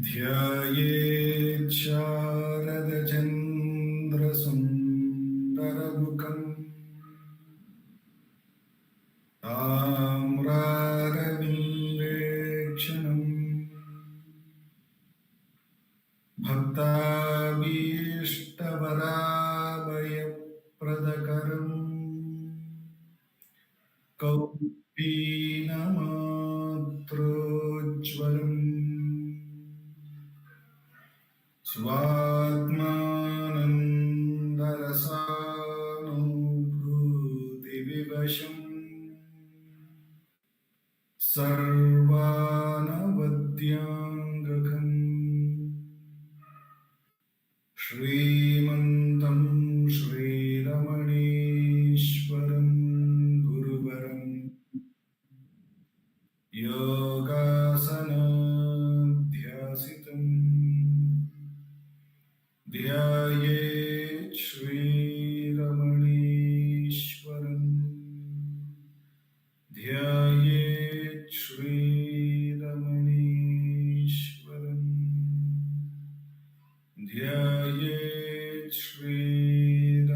ध्यायेत् शारदचन्द्रसुन्दरमुखम् ताम्रारविन्देक्षणम् भक्ताभीष्टवराभयप्रदकरम् कौपीनमात्रोज्ज्वलम् स्वात्मानन्दरसानुभूतिविवशम् सर्वानवद्याङ्गकम् श्रीमन्तं श्रीरमणीश्वरं गुरुवरं योगासनाध्यासितम् ध्यायेत् श्रीरमणीश्वरम् ध्यायेत् श्रीरमणीश्वरम् ध्यायेत् श्रीरमणीश्वरम्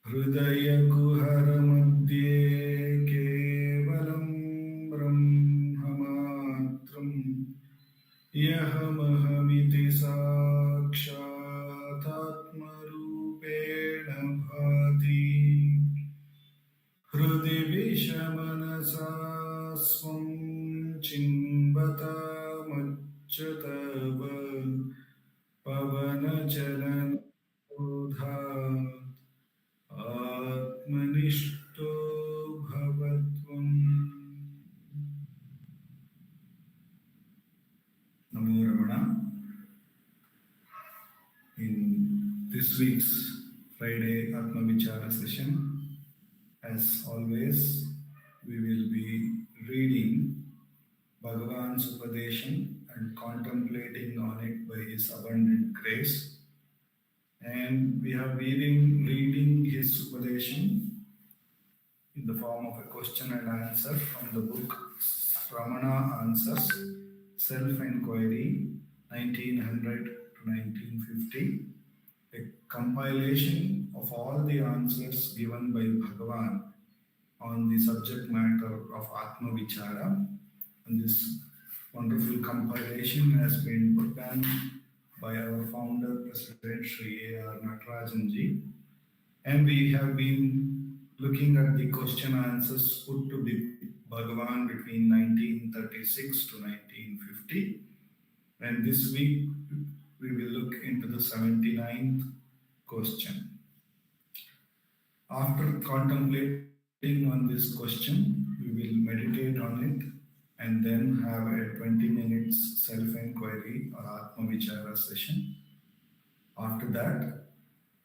हृदयकुहरमध्ये केवलं ब्रह्ममात्रम् यहमहमिति साक्षादात्मरूपेण भाति हृदि विषमनसा स्वं चिन्वतामच्युतव पवनचलनोधात् आत्मनिष्ठो भवत्वम्। Namo Ramana. In this week's Friday Atma Vichara session, as always, we will be reading Bhagavan's Upadeshan and contemplating on it by His abundant grace. And we have been reading His Upadeshan in the form of a question and answer from the book Ramana Answers, Self-Enquiry, 1900 to 1950, a compilation of all the answers given by Bhagavan on the subject matter of Atma Vichara. And this wonderful compilation has been put down by our founder, President Sri A.R. Natarajanji. And we have been looking at the question answers put to the Bhagavan between 1936 to 1950. And this week we will look into the 79th question. After contemplating on this question, we will meditate on it and then have a 20 minutes self-enquiry or Atma Vichara session. After that,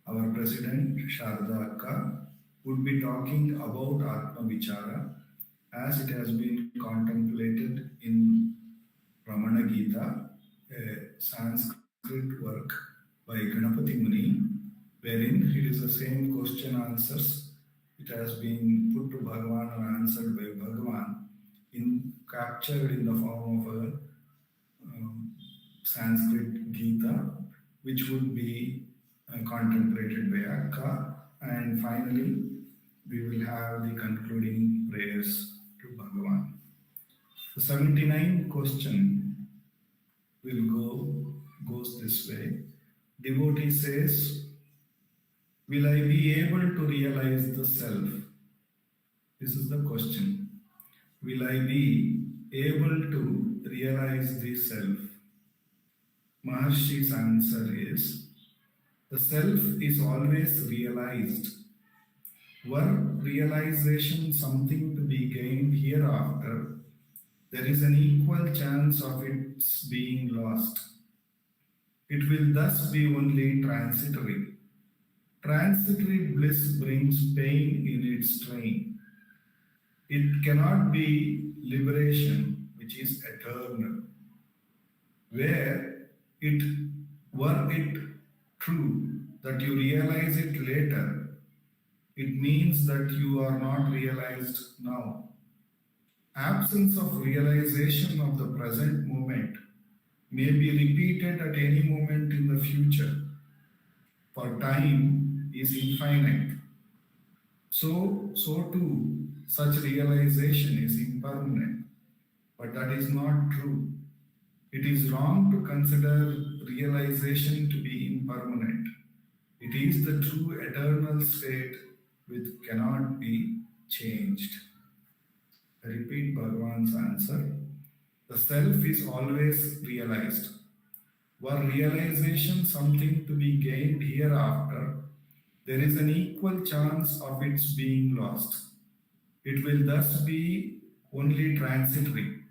our President Sarada Akka would be talking about Atma Vichara as it has been contemplated in Ramana Gita, a Sanskrit work by Ganapati Muni, wherein it is the same question answers. It has been put to Bhagavan or answered by Bhagavan, captured in the form of a Sanskrit Gita, which would be contemplated by Akka. And finally, we will have the concluding prayers to Bhagavan. The 79th question goes this way. Devotee says, will I be able to realize the self? This is the question. Will I be able to realize the self? Maharshi's answer is, the self is always realized. Were realization something to be gained hereafter, there is an equal chance of its being lost. It will thus be only transitory. Transitory bliss brings pain in its train. It cannot be liberation, which is eternal. Were it true that you realize it later, it means that you are not realized now. Absence of realization of the present moment may be repeated at any moment in the future, for time is infinite. So too, such realization is impermanent, but that is not true. It is wrong to consider realization to be impermanent. It is the true eternal state which cannot be changed. I repeat Bhagavan's answer. The self is always realized. Were realization something to be gained hereafter, there is an equal chance of its being lost. It will thus be only transitory.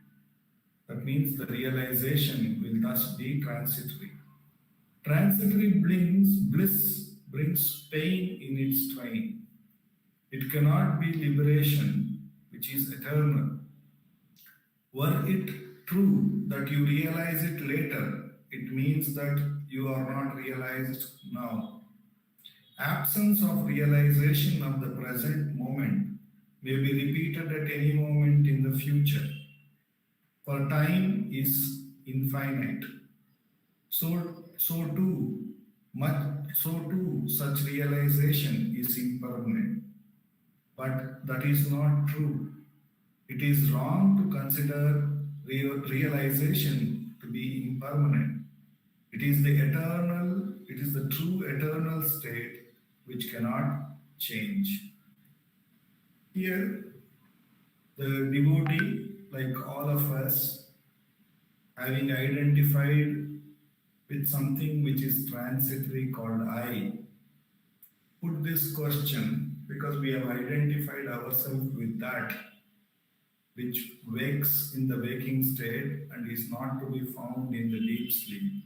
That means the realization will thus be transitory. Transitory bliss brings pain in its train. It cannot be liberation, which is eternal. Were it true that you realize it later, it means that you are not realized now. Absence of realization of the present moment may be repeated at any moment in the future, for time is infinite. So too, such realization is impermanent. But that is not true. It is wrong to consider realization to be impermanent. It is the true eternal state which cannot change. Here, the devotee, like all of us, having identified with something which is transitory called I, put this question because we have identified ourselves with that which wakes in the waking state and is not to be found in the deep sleep.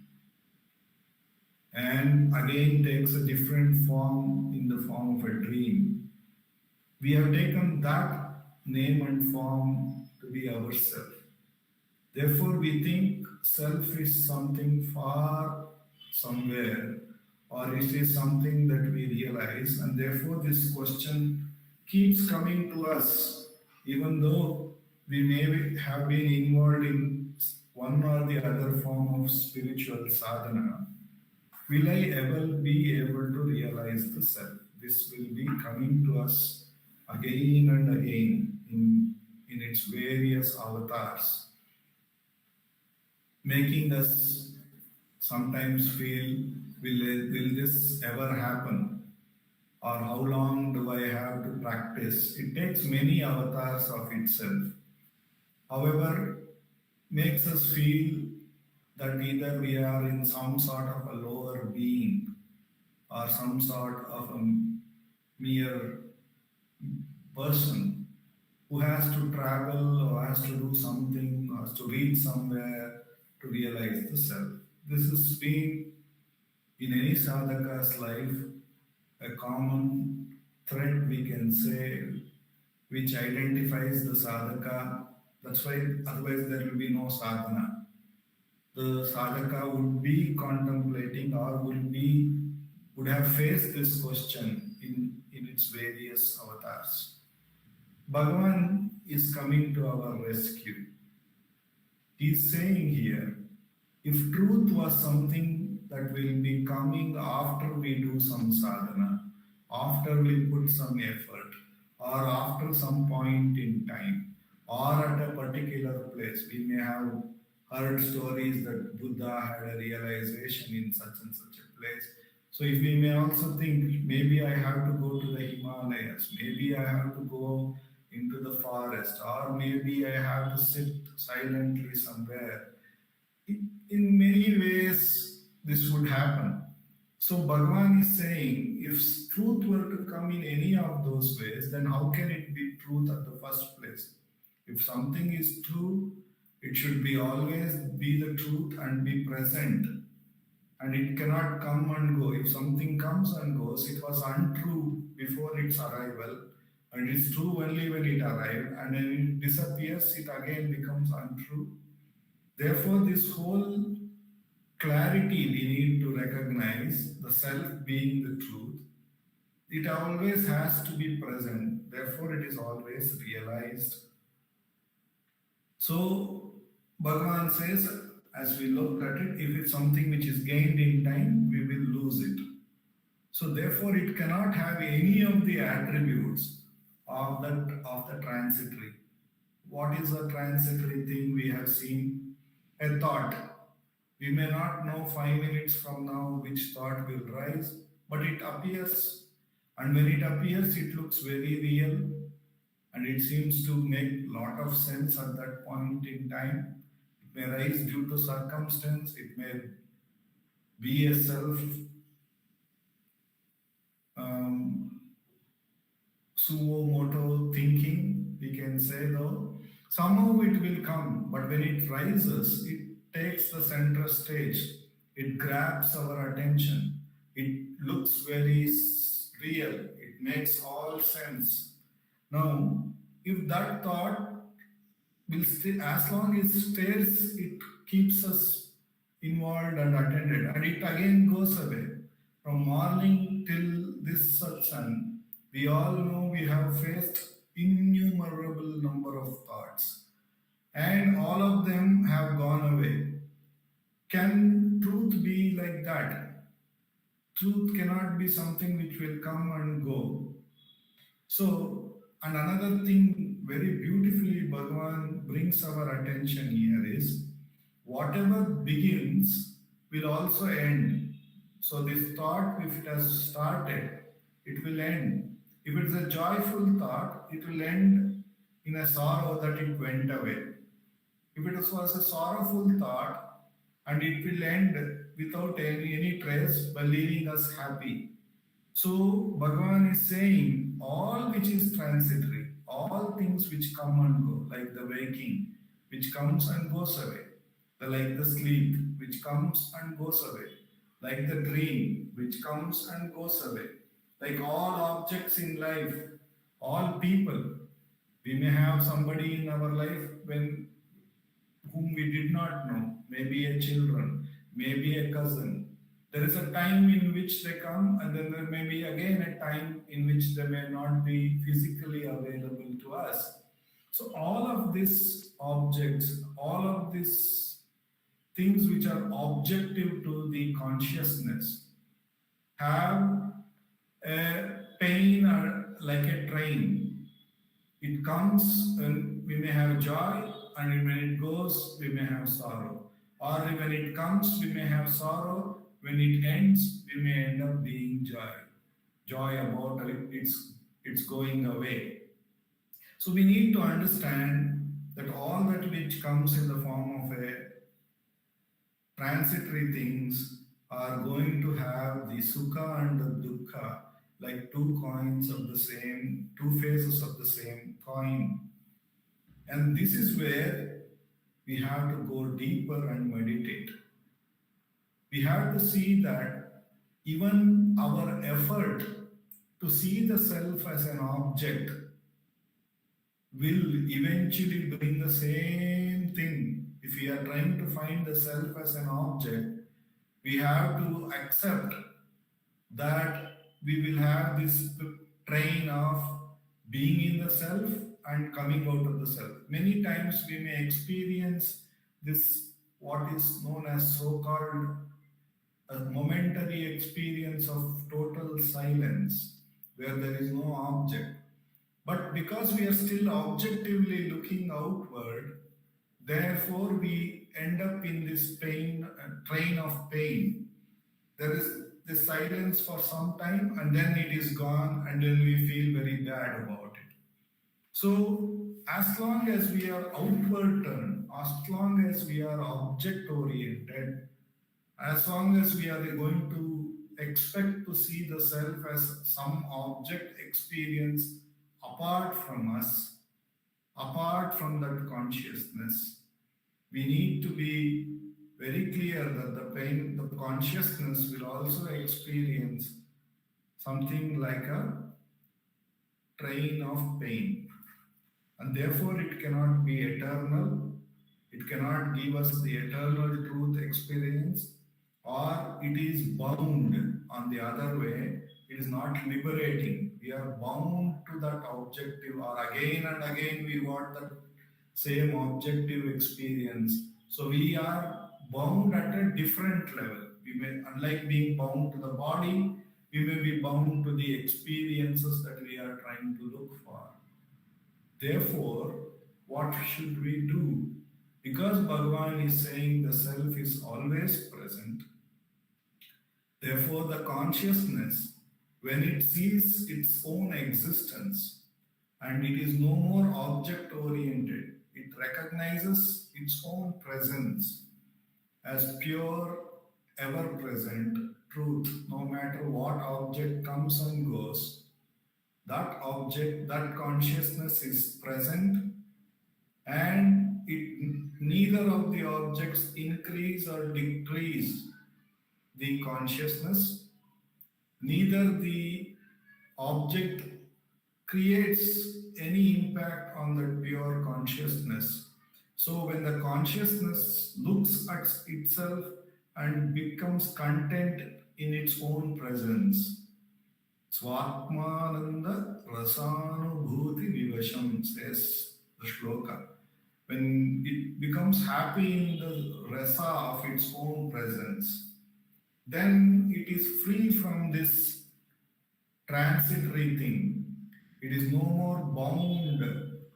And again takes a different form in the form of a dream. We have taken that name and form to be ourself. Therefore, we think self is something far somewhere, or it is something that we realize, and therefore this question keeps coming to us, even though we may have been involved in one or the other form of spiritual sadhana. Will I ever be able to realize the self? This will be coming to us again and again in its various avatars, making us sometimes feel, will this ever happen? Or how long do I have to practice? It takes many avatars of itself. However, makes us feel that either we are in some sort of a lower being or some sort of a mere person who has to travel or has to do something or has to reach somewhere to realize the self. This has been in any sadhaka's life a common thread, we can say, which identifies the sadhaka. That's why otherwise there will be no sadhana. The sadhaka would be contemplating or would have faced this question in its various avatars. Bhagavan is coming to our rescue. He is saying here, if truth was something that will be coming after we do some sadhana, after we put some effort, or after some point in time, or at a particular place, we may have heard stories that Buddha had a realization in such and such a place. So if we may also think, maybe I have to go to the Himalayas, maybe I have to go into the forest, or maybe I have to sit silently somewhere. In many ways, this would happen. So Bhagavan is saying, if truth were to come in any of those ways, then how can it be truth at the first place? If something is true, it should be always be the truth and be present. And it cannot come and go. If something comes and goes, it was untrue before its arrival, and it's true only when it arrived, and when it disappears, it again becomes untrue. Therefore, this whole clarity we need to recognize, the self being the truth, it always has to be present. Therefore, it is always realized. So Bhagavan says, as we look at it, if it's something which is gained in time, we will lose it. So therefore, it cannot have any of the attributes of the transitory. What is a transitory thing we have seen? A thought. We may not know 5 minutes from now which thought will rise, but it appears, and when it appears, it looks very real, and it seems to make lot of sense at that point in time. It may rise due to circumstance, it may be a self um, suo moto thinking, we can say though. Somehow it will come, but when it rises, it takes the center stage. It grabs our attention. It looks very real. It makes all sense. Now, if that thought will stay, as long as it stays, it keeps us involved and attended, and it again goes away. From morning till this satsang, we all know we have faced innumerable number of thoughts, and all of them have gone away. Can truth be like that? Truth cannot be something which will come and go. So, and another thing very beautifully Bhagavan brings our attention here is whatever begins will also end. So, this thought, if it has started, it will end. If it is a joyful thought, it will end in a sorrow that it went away. If it was a sorrowful thought, and it will end without any trace by leaving us happy. So Bhagavan is saying all which is transitory, all things which come and go, like the waking, which comes and goes away, like the sleep, which comes and goes away, like the dream, which comes and goes away, like all objects in life, all people. We may have somebody in our life when whom we did not know, maybe a children, maybe a cousin. There is a time in which they come, and then there may be again a time in which they may not be physically available to us. So all of these objects, all of these things which are objective to the consciousness have a pain or like a train. It comes and we may have joy, and when it goes, we may have sorrow. Or when it comes, we may have sorrow. When it ends, we may end up being joy. Joy about it's going away. So we need to understand that all that which comes in the form of a transitory things are going to have the sukha and the dukkha, like two coins of the same, two faces of the same coin. And this is where we have to go deeper and meditate. We have to see that even our effort to see the self as an object will eventually bring the same thing. If we are trying to find the self as an object, we have to accept that we will have this train of being in the self and coming out of the self. Many times we may experience this, what is known as so-called a momentary experience of total silence, where there is no object. But because we are still objectively looking outward, therefore we end up in this pain, train of pain. There is this silence for some time, and then it is gone, and then we feel very bad about it. So, as long as we are outward turned, as long as we are object oriented, as long as we are going to expect to see the self as some object experience apart from us, apart from that consciousness, we need to be very clear that the consciousness will also experience something like a train of pain. And therefore it cannot be eternal. It cannot give us the eternal truth experience, or it is bound on the other way. It is not liberating. We are bound to that objective, or again and again we want that same objective experience. So we are bound at a different level. We may, unlike being bound to the body, we may be bound to the experiences that we are trying to look for. Therefore, what should we do? Because Bhagavan is saying the self is always present, therefore, the consciousness, when it sees its own existence and it is no more object oriented, it recognizes its own presence as pure, ever present truth. No matter what object comes and goes, that object, that consciousness is present, and neither of the objects increase or decrease the consciousness, neither the object creates any impact on the pure consciousness. So when the consciousness looks at itself and becomes content in its own presence, Swatmananda Rasanubhuti Vivasham, says the shloka. When it becomes happy in the rasa of its own presence, then it is free from this transitory thing. It is no more bound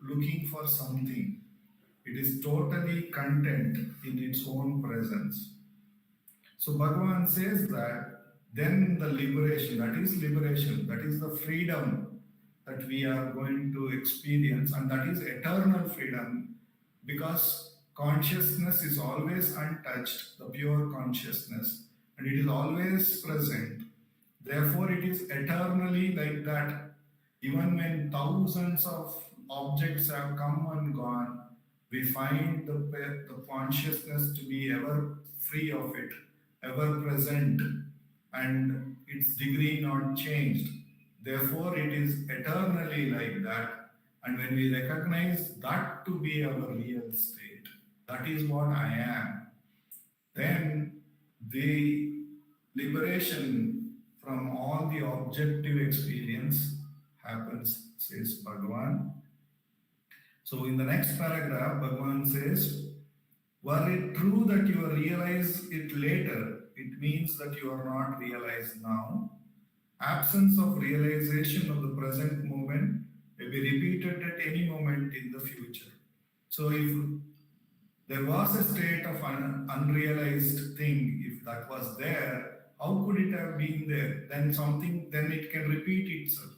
looking for something. It is totally content in its own presence. So Bhagavan says that then the liberation, that is the freedom that we are going to experience, and that is eternal freedom, because consciousness is always untouched, the pure consciousness, and it is always present. Therefore, it is eternally like that. Even when thousands of objects have come and gone, we find the consciousness to be ever free of it, ever present, and its degree not changed. Therefore, it is eternally like that. And when we recognize that to be our real state, that is what I am, then the liberation from all the objective experience happens, says Bhagavan. So in the next paragraph, Bhagavan says, were it true that you realize it later, it means that you are not realized now. Absence of realization of the present moment may be repeated at any moment in the future. So if there was a state of an unrealized thing, if that was there, how could it have been there? Then it can repeat itself.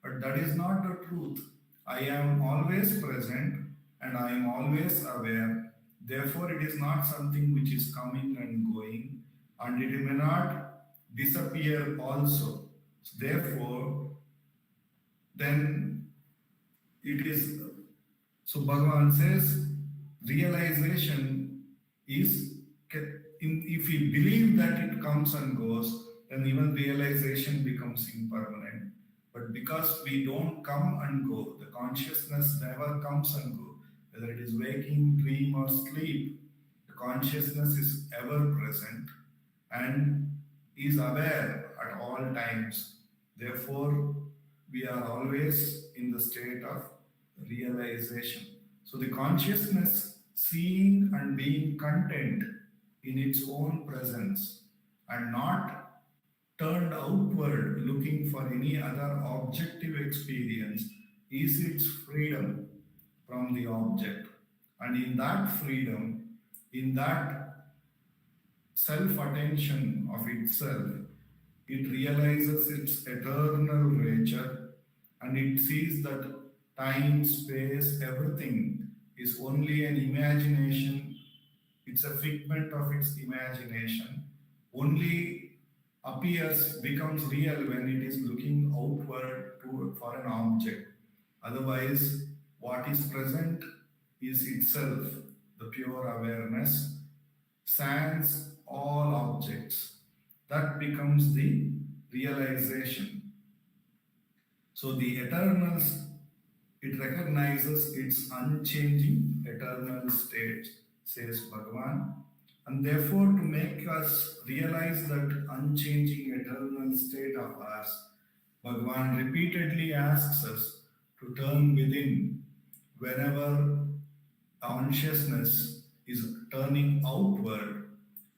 But that is not the truth. I am always present and I am always aware. Therefore, it is not something which is coming and going, and it may not disappear also. Therefore, then it is, so Bhagavan says, realization is, if we believe that it comes and goes, then even realization becomes impermanent. But because we don't come and go, the consciousness never comes and goes, whether it is waking, dream, or sleep, the consciousness is ever present and is aware at all times. Therefore, we are always in the state of realization. So the consciousness seeing and being content in its own presence and not turned outward looking for any other objective experience is its freedom from the object. And in that freedom, in that self-attention of itself, it realizes its eternal nature, and it sees that time, space, everything is only an imagination. It's a figment of its imagination. Only becomes real when it is looking outward for an object. Otherwise, what is present is itself, the pure awareness, sans all objects. That becomes the realization. So the eternal, it recognizes its unchanging eternal state, says Bhagavan. And therefore, to make us realize that unchanging eternal state of ours, Bhagavan repeatedly asks us to turn within whenever consciousness is turning outward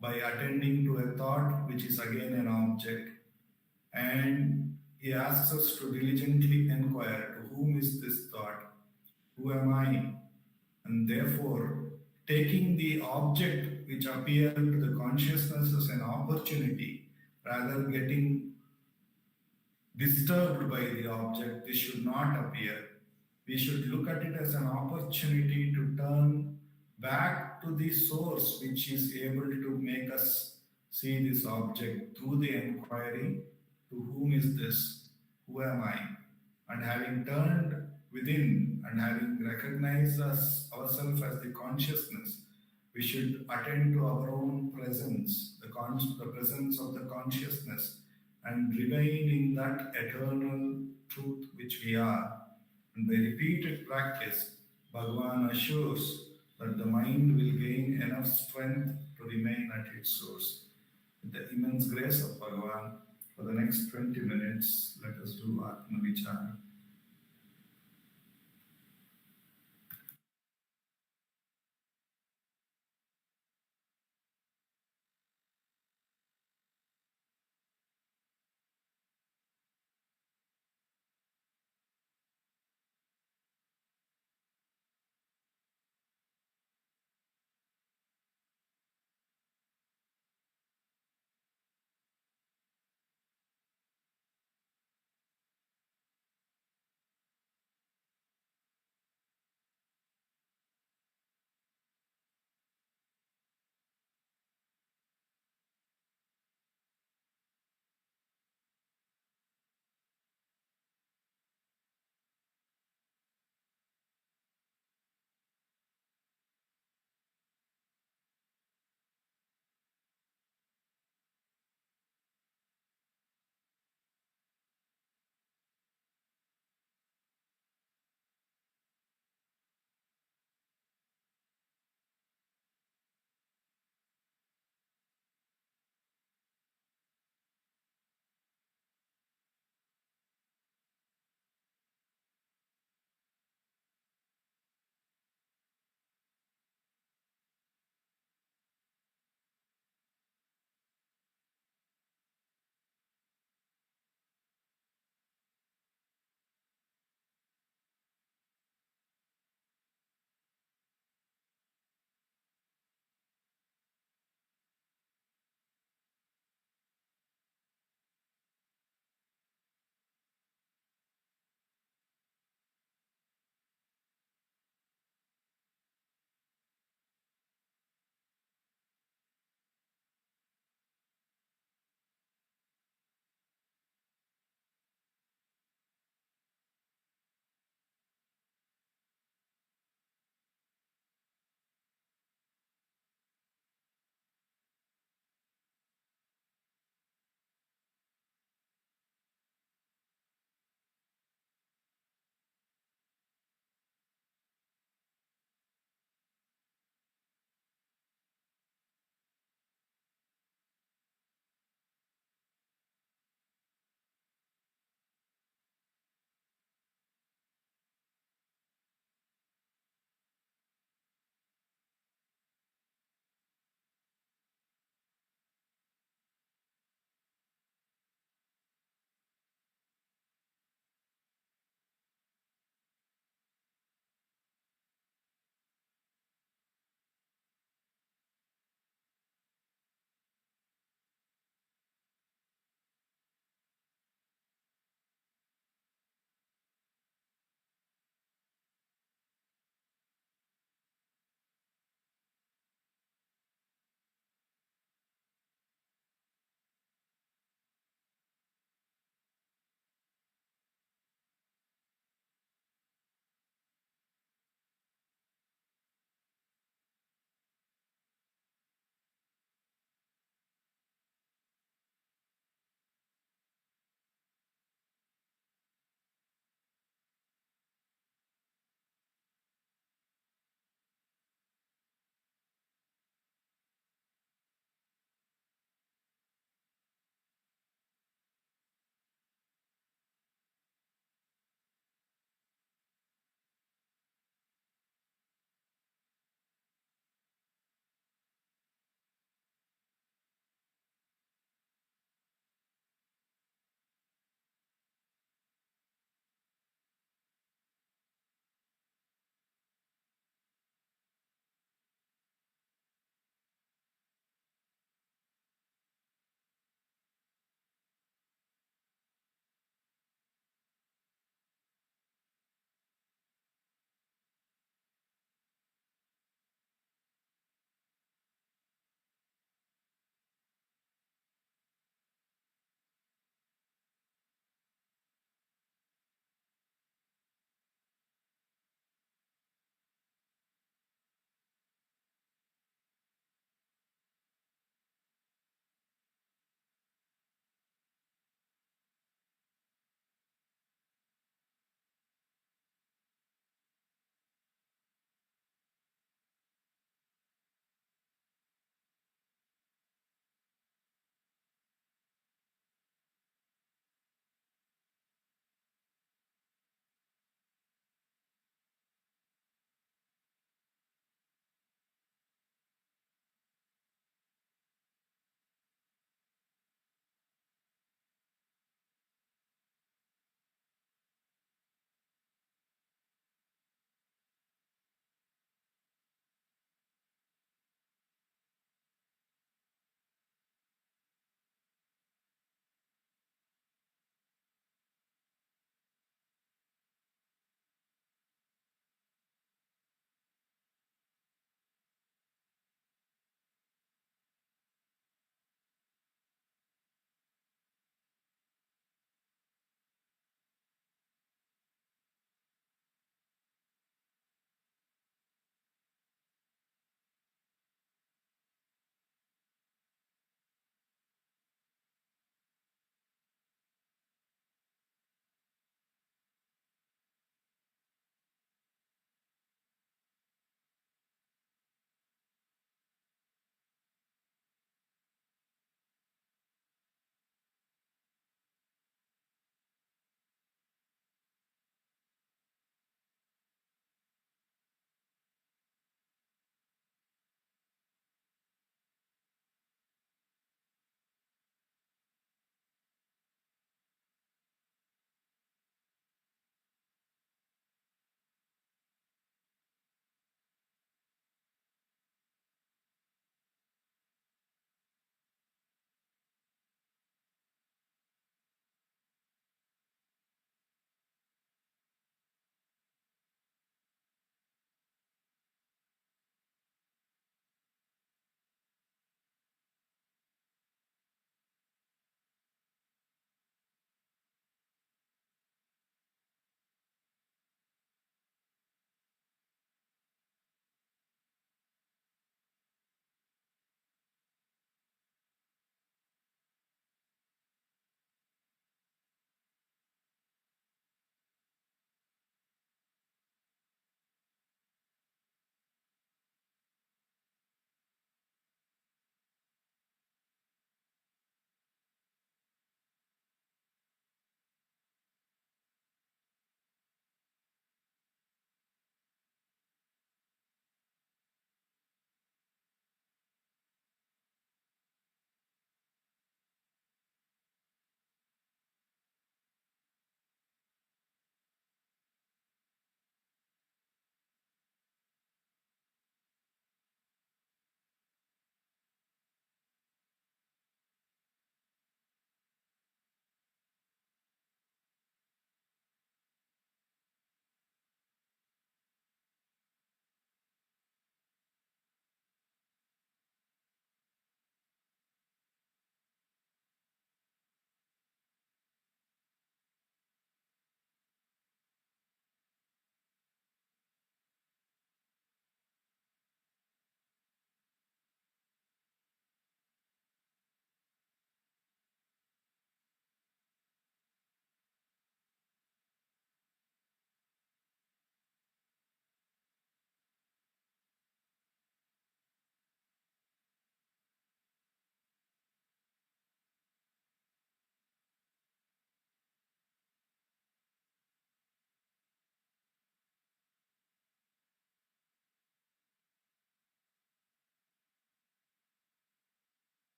by attending to a thought which is again an object. And he asks us to diligently inquire to whom is this thought? Who am I? And therefore, taking the object which appeared to the consciousness as an opportunity, rather getting disturbed by the object, this should not appear. We should look at it as an opportunity to turn back to the source which is able to make us see this object through the inquiry to whom is this? Who am I? And having turned within and having recognized ourselves as the consciousness, we should attend to our own presence, the presence of the consciousness, and remain in that eternal truth which we are. And by repeated practice, Bhagavan assures that the mind will gain enough strength to remain at its source. With the immense grace of Bhagavan, for the next 20 minutes, let us do Atma Vichara.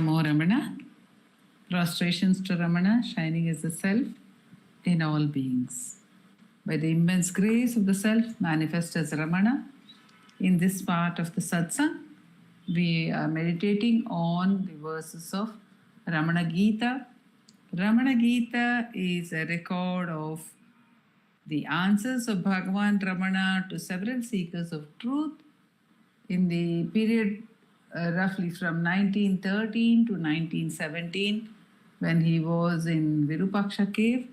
Namo Ramana. Prostrations to Ramana, shining as the Self in all beings. By the immense grace of the Self, manifest as Ramana, in this part of the Satsang, we are meditating on the verses of Ramana Gita. Ramana Gita is a record of the answers of Bhagavan Ramana to several seekers of truth in the period roughly from 1913 to 1917, when he was in Virupaksha cave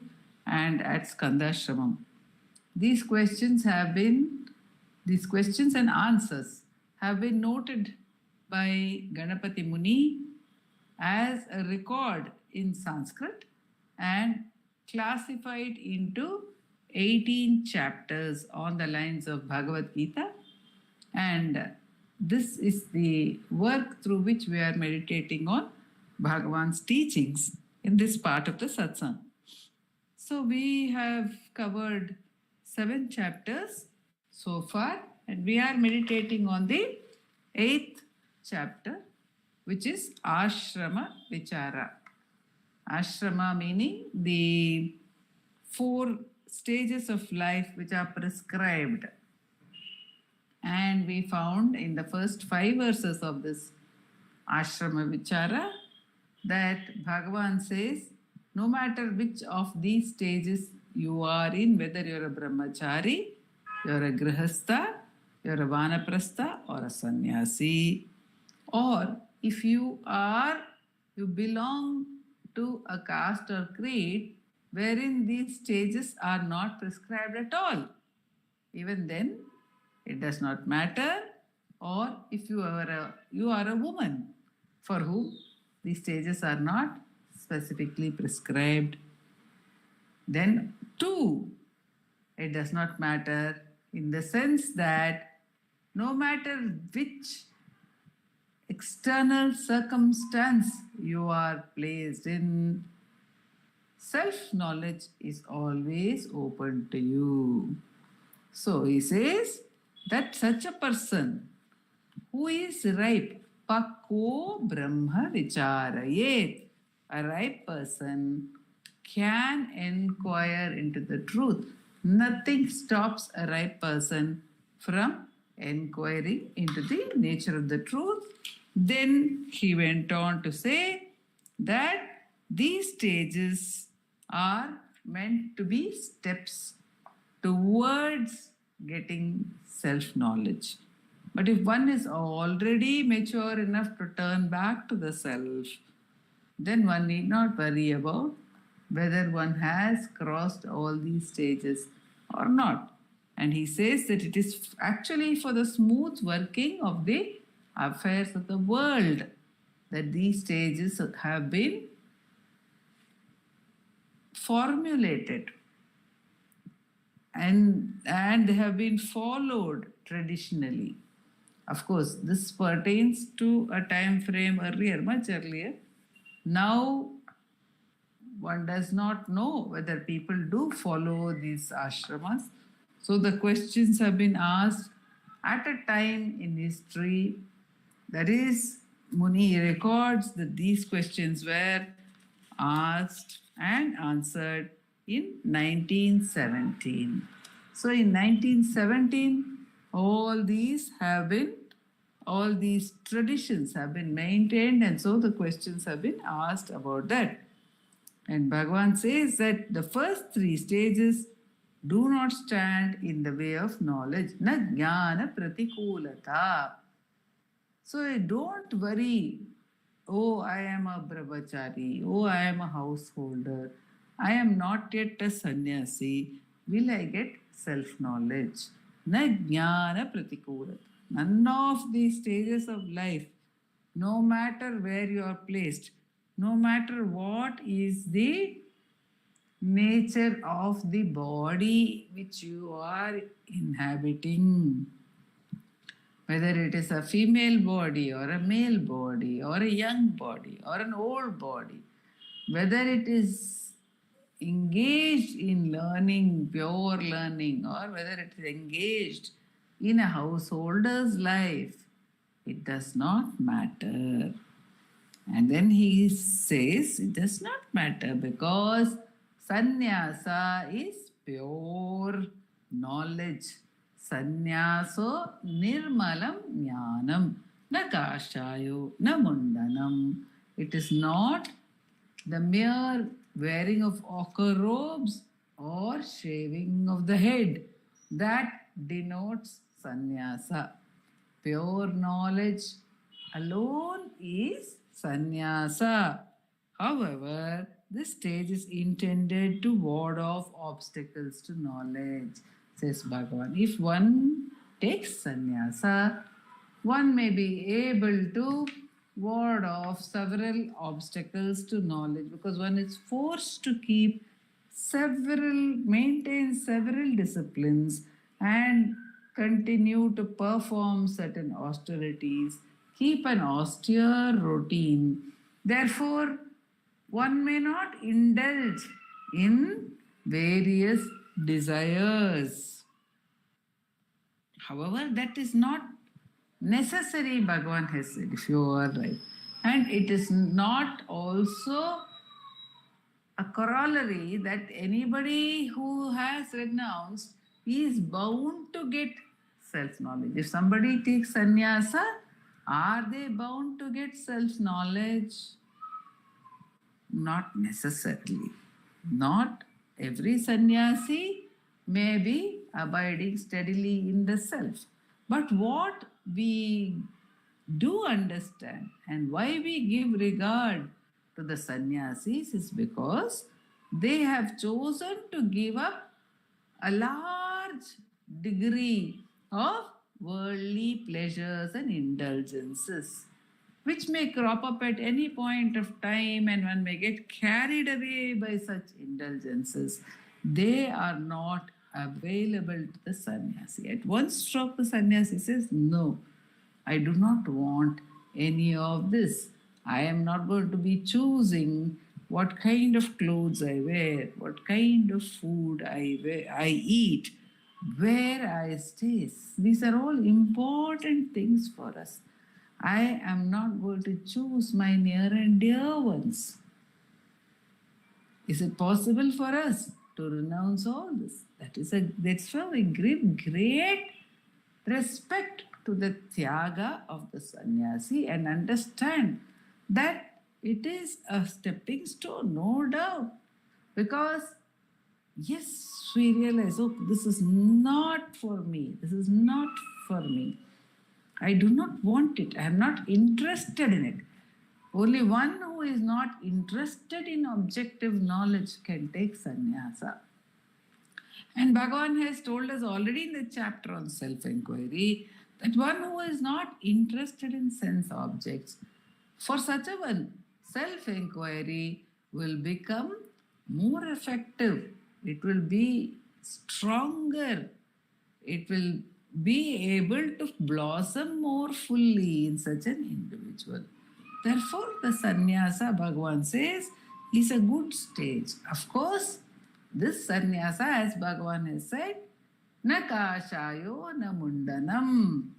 and at Skandashramam. These questions and answers have been noted by Ganapati Muni as a record in Sanskrit and classified into 18 chapters on the lines of Bhagavad Gita, and this is the work through which we are meditating on Bhagavan's teachings in this part of the satsang. So we have covered 7 chapters so far, and we are meditating on the 8th chapter, which is Ashrama Vichara. Ashrama meaning the 4 stages of life which are prescribed. And we found in the first 5 verses of this Ashrama Vichara that Bhagavan says, no matter which of these stages you are in, whether you're a brahmachari, you're a grihastha, you're a vanaprastha or a sannyasi, or if you belong to a caste or creed wherein these stages are not prescribed at all, even then it does not matter. Or if you are a woman for whom these stages are not specifically prescribed, then too it does not matter, in the sense that no matter which external circumstance you are placed in, self-knowledge is always open to you. So he says that such a person who is ripe, pakko brahma vicharayet, a ripe person can inquire into the truth. Nothing stops a ripe person from inquiring into the nature of the truth. Then he went on to say that these stages are meant to be steps towards getting self-knowledge. But if one is already mature enough to turn back to the self, then one need not worry about whether one has crossed all these stages or not. And he says that it is actually for the smooth working of the affairs of the world that these stages have been formulated and they have been followed traditionally. Of course, this pertains to a time frame earlier, much earlier. Now, one does not know whether people do follow these ashramas. So the questions have been asked at a time in history, that is, Muni records that these questions were asked and answered in 1917. So in 1917, all these traditions have been maintained, and so the questions have been asked about that. And Bhagavan says that the first 3 stages do not stand in the way of knowledge. Na jnana pratikulata. So don't worry, oh, I am a brahmachari, oh, I am a householder, I am not yet a sannyasi, will I get self-knowledge? Na jnana pratikulata. None of these stages of life, no matter where you are placed, no matter what is the nature of the body which you are inhabiting, whether it is a female body or a male body or a young body or an old body, whether it is engaged in learning, pure learning, or whether it is engaged in a householder's life, it does not matter. And then he says it does not matter because sannyasa is pure knowledge. Sannyaso nirmalam jnanam na kashayo na mundanam. It is not the mere wearing of ochre robes or shaving of the head that denotes sannyasa. Pure knowledge alone is sannyasa. However, this stage is intended to ward off obstacles to knowledge, says Bhagavan. If one takes sannyasa, one may be able to ward off several obstacles to knowledge because one is forced to maintain several disciplines and continue to perform certain austerities, keep an austere routine. Therefore, one may not indulge in various desires. However, that is not necessary, Bhagavan has said, if you are right. And it is not also a corollary that anybody who has renounced is bound to get self-knowledge. If somebody takes sannyasa, are they bound to get self-knowledge? Not necessarily. Not every sannyasi may be abiding steadily in the self. But what we do understand and why we give regard to the sannyasis is because they have chosen to give up a large degree of worldly pleasures and indulgences, which may crop up at any point of time and one may get carried away by such indulgences. They are not available to the sannyasi. At one stroke, the sannyasi says, no, I do not want any of this. I am not going to be choosing what kind of clothes I wear, what kind of food I eat, where I stay. These are all important things for us. I am not going to choose my near and dear ones. Is it possible for us to renounce all this? That's why we give great respect to the tyaga of the sannyasi and understand that it is a stepping stone, no doubt. Because yes, we realize, oh, this is not for me. This is not for me. I do not want it. I am not interested in it. Only one who is not interested in objective knowledge can take sannyasa. And Bhagavan has told us already in the chapter on self-enquiry that one who is not interested in sense objects, for such a one, self-enquiry will become more effective. It will be stronger. It will be able to blossom more fully in such an individual. Therefore, the sannyasa, Bhagavan says, is a good stage. Of course, this sannyasa, as Bhagavan has said, na kashayo na mundanam.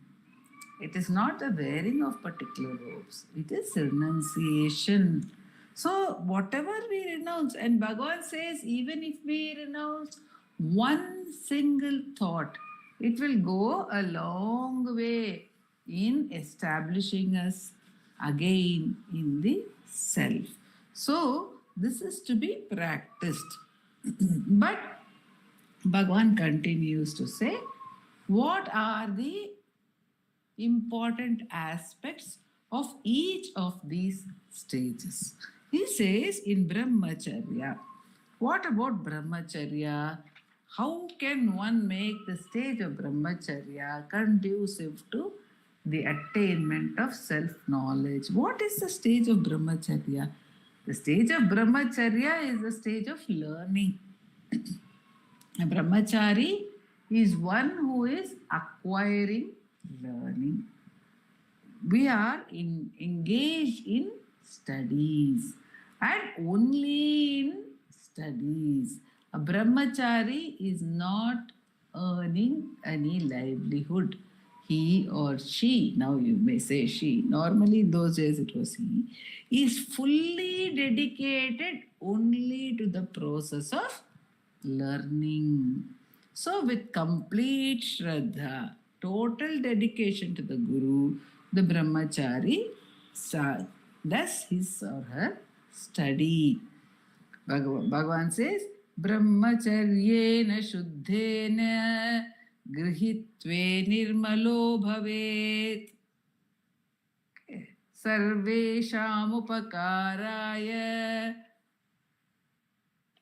It is not the wearing of particular robes. It is renunciation. So, whatever we renounce, and Bhagavan says, even if we renounce one single thought, it will go a long way in establishing us again in the self. So, this is to be practiced. But Bhagavan continues to say, what are the important aspects of each of these stages? He says in Brahmacharya, what about Brahmacharya? How can one make the stage of Brahmacharya conducive to the attainment of self-knowledge? What is the stage of Brahmacharya? The stage of Brahmacharya is the stage of learning. A Brahmachari is one who is acquiring learning. We are engaged in studies and only in studies. A Brahmachari is not earning any livelihood. he or she, now you may say she, normally in those days it was he, is fully dedicated only to the process of learning. So, with complete Shraddha, total dedication to the Guru, the Brahmachari does his or her study. Bhagavan says, Brahmacharyena Shuddhena Grihitve Nirmalo Bhavet Sarvesham Upakaraya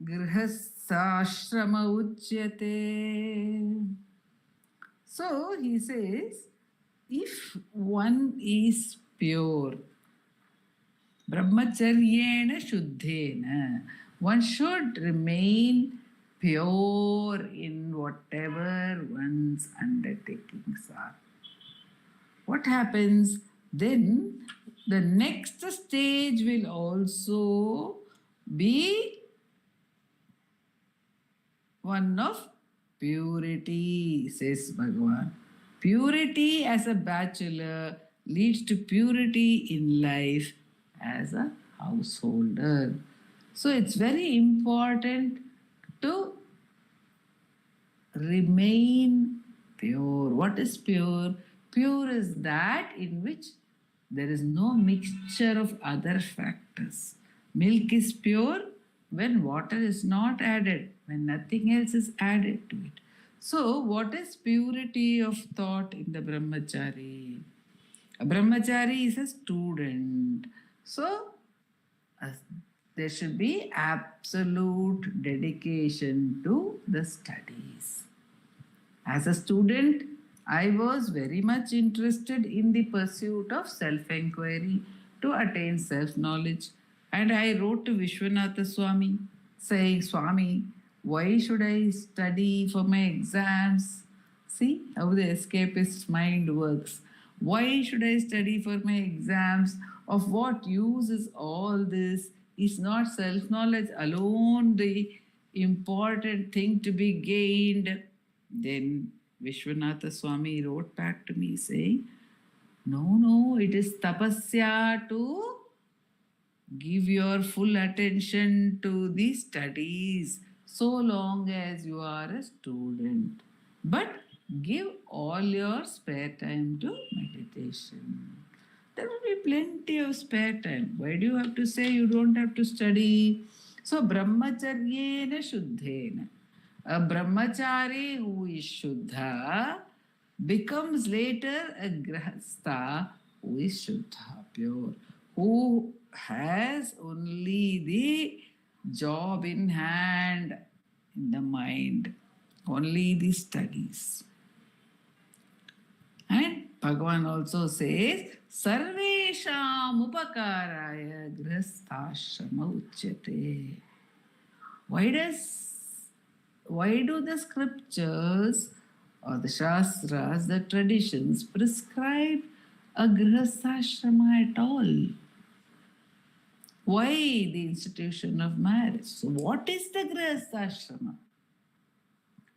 Grihasashrama Uchyate. So he says, if one is pure, Brahmacharyena Shuddhena, one should remain pure in whatever one's undertakings are. What happens? Then the next stage will also be one of purity, says Bhagavan. Purity as a bachelor leads to purity in life as a householder. So it's very important to remain pure. What is pure? Pure is that in which there is no mixture of other factors. Milk is pure when water is not added, when nothing else is added to it. So, what is purity of thought in the brahmachari? A brahmachari is a student. So, there should be absolute dedication to the studies. As a student, I was very much interested in the pursuit of self-enquiry to attain self-knowledge. And I wrote to Vishwanatha Swami saying, Swami, why should I study for my exams? See how the escapist mind works. Why should I study for my exams? Of what use is all this? Is not self-knowledge alone the important thing to be gained? Then Vishwanatha Swami wrote back to me saying, no, it is tapasya to give your full attention to the studies so long as you are a student. But give all your spare time to meditation. There will be plenty of spare time. Why do you have to say you don't have to study? So, brahmacharyena shuddhena. A brahmachari who is shuddha becomes later a grahastha who is shuddha, pure, who has only the job in hand, in the mind, only the studies. And Bhagavan also says, Sarvesham upakaraya grihasthashrama uchyate. Why do the scriptures or the shastras, the traditions, prescribe a grihasthashrama at all? Why the institution of marriage? So what is the grihasthashrama?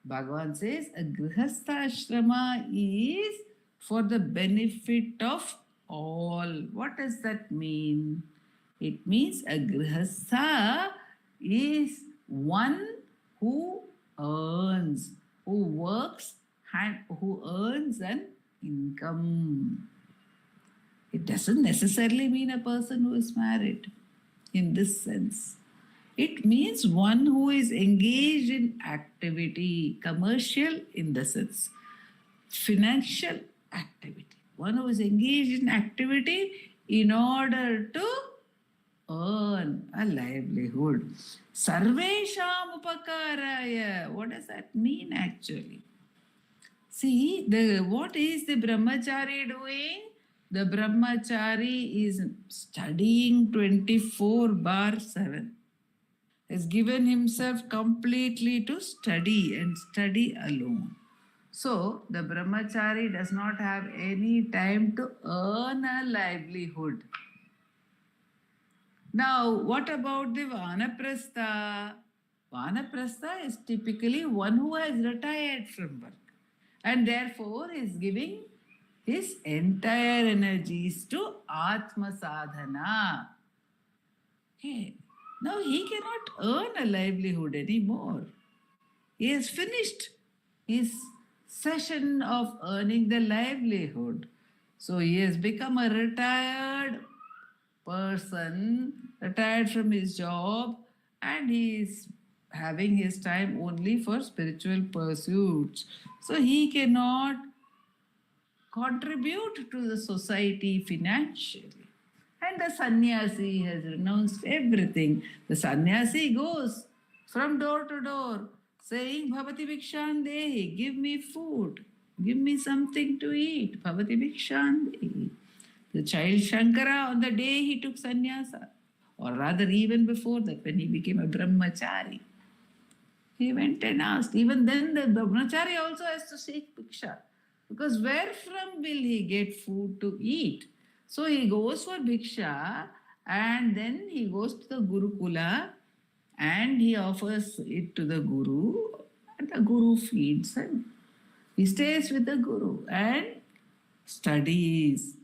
Bhagavan says a grihasthashrama is for the benefit of all. What does that mean? It means a grihastha is one who earns, who works, and who earns an income. It doesn't necessarily mean a person who is married in this sense. It means one who is engaged in activity, commercial in the sense, financial activity. One who is engaged in activity in order to earn a livelihood. Sarvesham upakaraya. What does that mean actually? See, what is the brahmachari doing? The brahmachari is studying 24/7. Has given himself completely to study and study alone. So, the brahmachari does not have any time to earn a livelihood. Now, what about the vanaprastha? Vanaprastha is typically one who has retired from work and therefore is giving his entire energies to Atma Sadhana. Okay. Now he cannot earn a livelihood anymore. He has finished his session of earning the livelihood. So he has become a retired person, retired from his job, and he is having his time only for spiritual pursuits. So he cannot contribute to the society financially. And the sannyasi has renounced everything. The sannyasi goes from door to door saying, Bhavati Bhikshan Dehi, give me food, give me something to eat. Bhavati Bhikshan Dehi. The child Shankara, on the day he took sannyasa, or rather even before that, when he became a brahmachari, he went and asked. Even then, the brahmachari also has to seek bhiksha. Because where from will he get food to eat? So he goes for bhiksha and then he goes to the Gurukula and he offers it to the Guru and the Guru feeds him. He stays with the Guru and studies.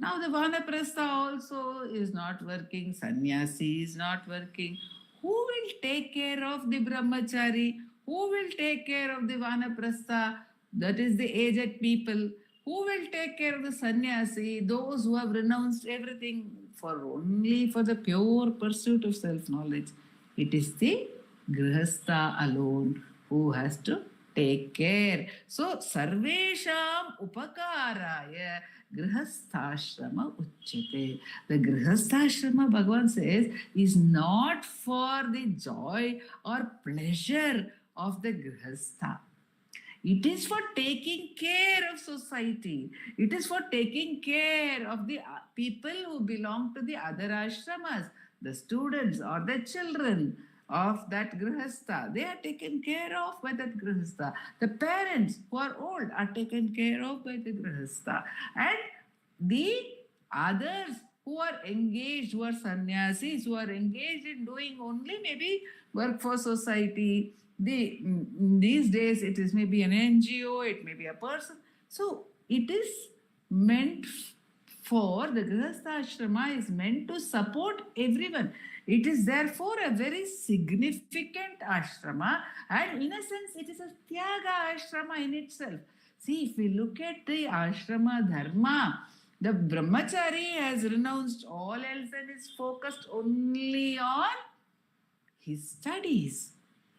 Now the Vanaprastha also is not working, sannyasi is not working. Who will take care of the brahmachari? Who will take care of the Vanaprastha? That is the aged people. Who will take care of the sannyasi? Those who have renounced everything only for the pure pursuit of self-knowledge. It is the grihastha alone who has to take care. So, sarvesham upakaraya grihastha-ashrama uchyate. The grihastha-ashrama, Bhagavan says, is not for the joy or pleasure of the grihastha. It is for taking care of society. It is for taking care of the people who belong to the other ashramas, the students or the children of that grihastha. They are taken care of by that grihastha. The parents who are old are taken care of by the grihastha. And the others who are engaged, who are sannyasis, who are engaged in doing only maybe work for society. These days it is maybe an NGO, it may be a person. So it is meant for the Grihastha Ashrama is meant to support everyone. It is therefore a very significant ashrama, and in a sense it is a Tyaga ashrama in itself. See, if we look at the ashrama dharma, the brahmachari has renounced all else and is focused only on his studies.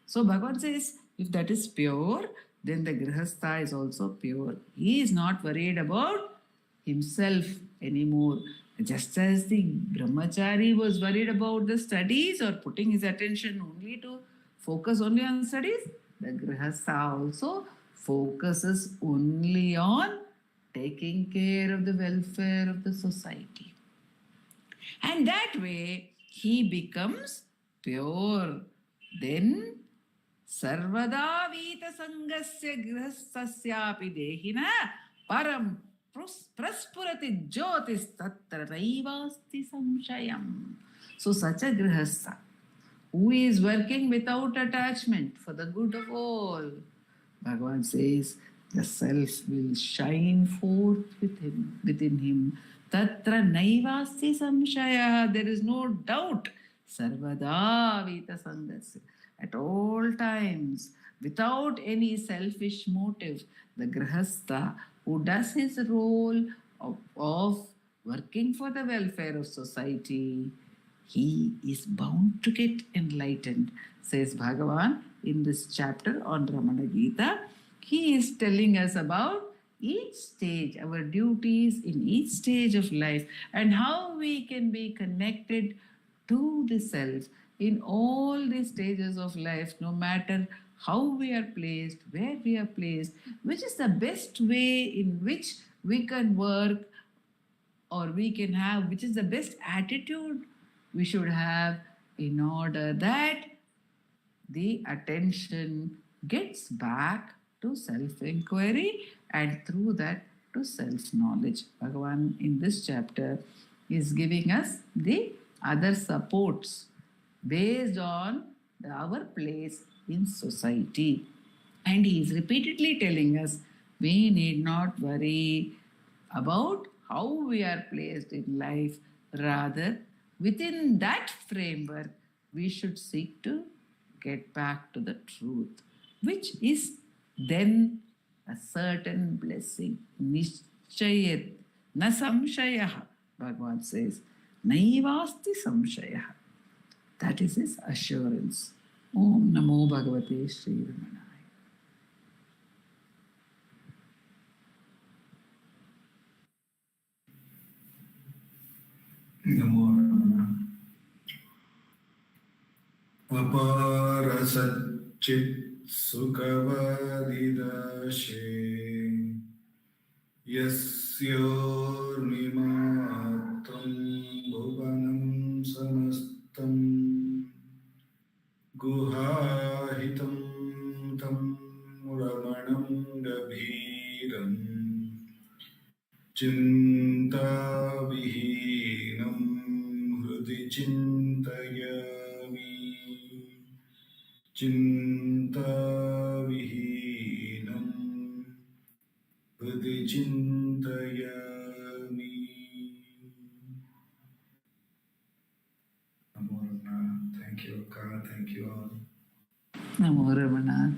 So Bhagavan says, if that is pure, then the grihastha is also pure. He is not worried about himself anymore. Just as the brahmachari was worried about the studies or putting his attention only to focus only on studies, the grihastha also focuses only on taking care of the welfare of the society. And that way he becomes pure. Then Sarvada Vita Sangasya Grihastasyapi Dehina Param Praspurati Jyotis Tatra Naivasti Samshayam. So such a Grihastha who is working without attachment for the good of all, Bhagavan says, the self will shine forth within him. Tatra Naivasti Samshaya. There is no doubt. Sarvada Vita Sangasya. At all times, without any selfish motive, the grihastha who does his role of working for the welfare of society, he is bound to get enlightened, says Bhagavan in this chapter on Ramana Gita. He is telling us about each stage, our duties in each stage of life, and how we can be connected to the self in all the stages of life, no matter how we are placed, where we are placed, which is the best way in which we can work or we can have, which is the best attitude we should have in order that the attention gets back to self-enquiry and through that to self-knowledge. Bhagavan in this chapter is giving us the other supports based on our place in society. And he is repeatedly telling us we need not worry about how we are placed in life. Rather, within that framework, we should seek to get back to the truth, which is then a certain blessing. Nishchayat na samshayah. Bhagavan says, naivasti samshayah. That is his assurance. Om Namo Bhagavate Sri Ramanaya. Namo Ramana. अपार सच्चित् सुखवदिदशे यस्योर्मिमात्रं भुवनं समस्तं गुहाहितं तं रमणं गभीरं चिन्ताविहीनं हृदि चिन्तयामि चिन्ताविहीनं हृदि चिन्तयामि. Namo Ramana. Thank you, Akka. Thank you all. Namo Ramana.